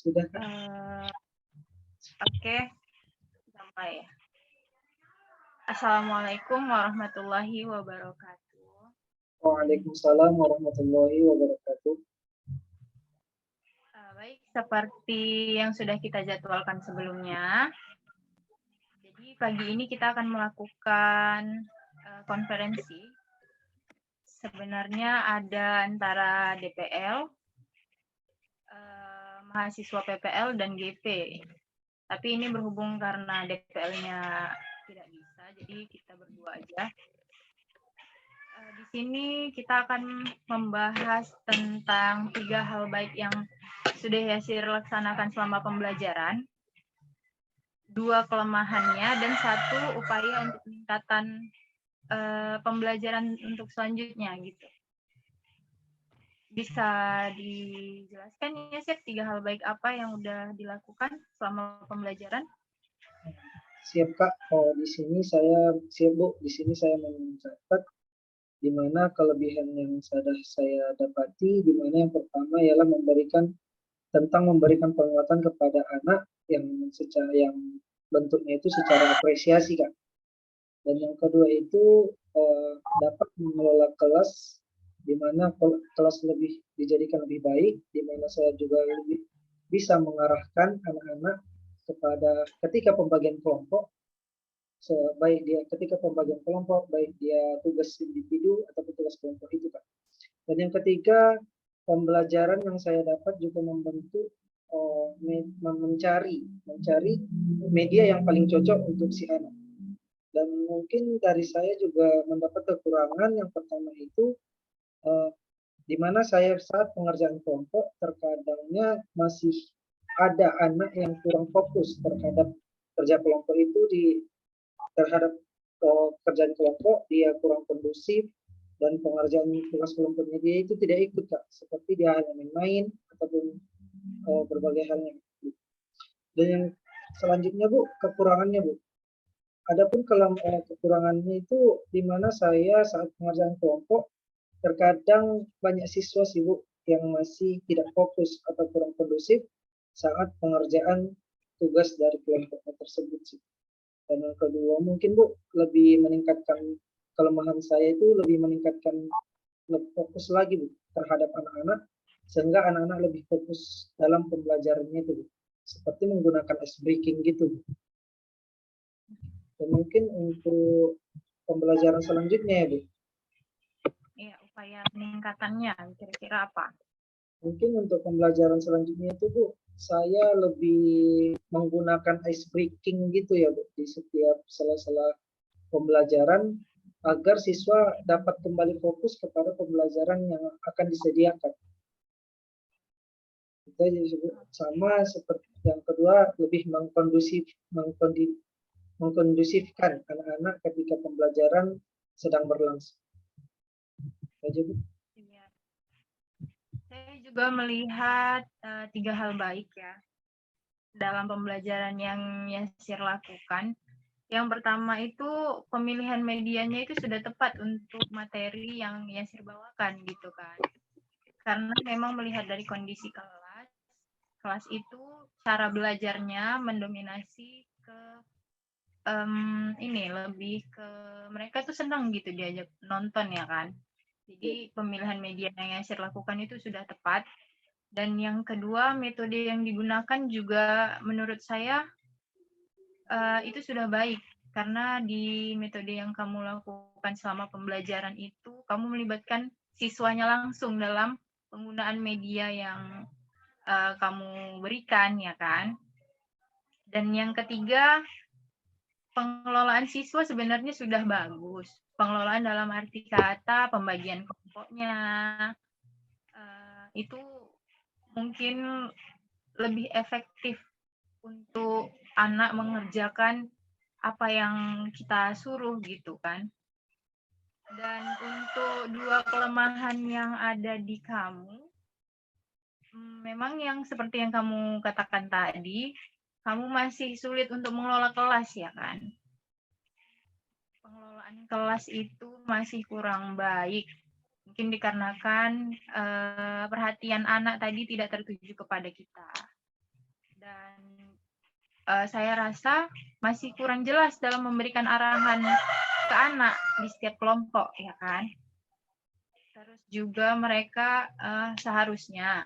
Sudah, Kak? Oke, sampai ya. Assalamualaikum warahmatullahi wabarakatuh. Waalaikumsalam warahmatullahi wabarakatuh. Baik, seperti yang sudah kita jadwalkan sebelumnya, jadi pagi ini kita akan melakukan konferensi. Sebenarnya ada antara DPL, mahasiswa PPL, dan GP. Tapi ini berhubung karena DPL-nya tidak bisa, jadi kita berdua aja. Di sini kita akan membahas tentang 3 hal baik yang sudah Yasir laksanakan selama pembelajaran, 2 kelemahannya, dan 1 upaya untuk peningkatan pembelajaran untuk selanjutnya gitu. Bisa dijelaskan ya Yasir 3 hal baik apa yang udah dilakukan selama pembelajaran? Siap, Kak. Di sini saya siap, Bu. Di sini saya mencatat di mana kelebihan yang sudah saya dapati, di mana yang pertama ialah memberikan penguatan kepada anak yang bentuknya itu secara apresiasi, Kak. Dan yang kedua itu dapat mengelola kelas di mana kelas lebih dijadikan lebih baik, di mana saya juga lebih bisa mengarahkan anak-anak ketika pembagian kelompok, baik dia tugas individu ataupun tugas kelompok itu, Kak. Dan yang ketiga, pembelajaran yang saya dapat juga membentuk mencari media yang paling cocok untuk si anak. Dan mungkin dari saya juga mendapat kekurangan yang pertama itu di mana saya saat pengerjaan kelompok terkadangnya masih ada anak yang kurang fokus terhadap kerja kelompok itu terhadap kerjaan kelompok, dia kurang kondusif dan pengerjaan tugas kelompoknya dia itu tidak ikut, Kak. Seperti dia hanya main-main ataupun berbagai halnya. Dan yang selanjutnya, Bu, kekurangannya, Bu. Adapun kalau kekurangannya itu di mana saya saat pengerjaan kelompok terkadang banyak siswa sibuk yang masih tidak fokus atau kurang kondusif saat pengerjaan tugas dari kelompoknya tersebut sih. Dan yang kedua mungkin Bu lebih meningkatkan kelemahan saya itu lebih fokus lagi Bu terhadap anak-anak sehingga anak-anak lebih fokus dalam pembelajarannya itu Bu. Seperti menggunakan ice breaking gitu Bu. Dan mungkin untuk pembelajaran selanjutnya ya Bu. Iya, upaya peningkatannya kira-kira apa? Mungkin untuk pembelajaran selanjutnya itu Bu, saya lebih menggunakan ice breaking gitu ya Bu, di setiap sela-sela pembelajaran agar siswa dapat kembali fokus kepada pembelajaran yang akan disediakan. Itu aja Bu. Sama seperti yang kedua, lebih mengkondusifkan anak-anak ketika pembelajaran sedang berlangsung. Itu aja Bu. Saya juga melihat 3 hal baik ya dalam pembelajaran yang Yasir lakukan. Yang pertama itu pemilihan medianya itu sudah tepat untuk materi yang Yasir bawakan gitu kan. Karena memang melihat dari kondisi kelas itu cara belajarnya mendominasi ke lebih ke mereka tuh senang gitu diajak nonton ya kan. Jadi pemilihan media yang Yasir lakukan itu sudah tepat. Dan yang kedua, metode yang digunakan juga menurut saya itu sudah baik. Karena di metode yang kamu lakukan selama pembelajaran itu, kamu melibatkan siswanya langsung dalam penggunaan media yang kamu berikan, ya kan? Dan yang ketiga, pengelolaan siswa sebenarnya sudah bagus. Pengelolaan dalam arti kata, pembagian kelompoknya, itu mungkin lebih efektif untuk anak mengerjakan apa yang kita suruh gitu kan. Dan untuk 2 kelemahan yang ada di kamu, memang yang seperti yang kamu katakan tadi, kamu masih sulit untuk mengelola kelas ya kan. Pengelolaan kelas itu masih kurang baik. Mungkin dikarenakan perhatian anak tadi tidak tertuju kepada kita. saya rasa masih kurang jelas dalam memberikan arahan ke anak di setiap kelompok, ya kan? Terus juga mereka seharusnya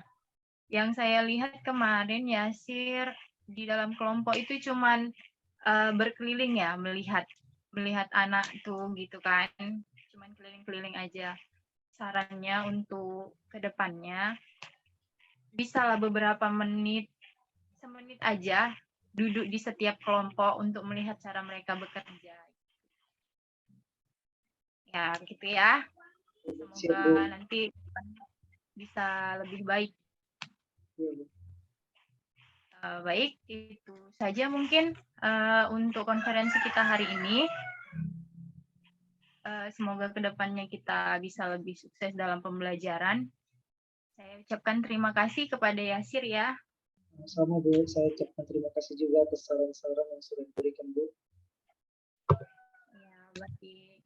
yang saya lihat kemarin Yasir di dalam kelompok itu cuman berkeliling ya melihat anak tuh gitu kan, cuman keliling-keliling aja. Sarannya untuk kedepannya bisalah beberapa menit, semenit aja duduk di setiap kelompok untuk melihat cara mereka bekerja. Ya, gitu ya. Siap, Bu. Semoga nanti bisa lebih baik. Iya, Bu. Baik, itu saja mungkin untuk konferensi kita hari ini. Semoga kedepannya kita bisa lebih sukses dalam pembelajaran. Saya ucapkan terima kasih kepada Yasir ya. Sama, Bu. Saya ucapkan terima kasih juga atas saran-saran yang sudah diberikan, Bu. Ya, baik.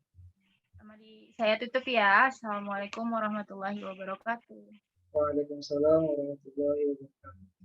Saya tutup ya. Assalamualaikum warahmatullahi wabarakatuh. Waalaikumsalam warahmatullahi wabarakatuh.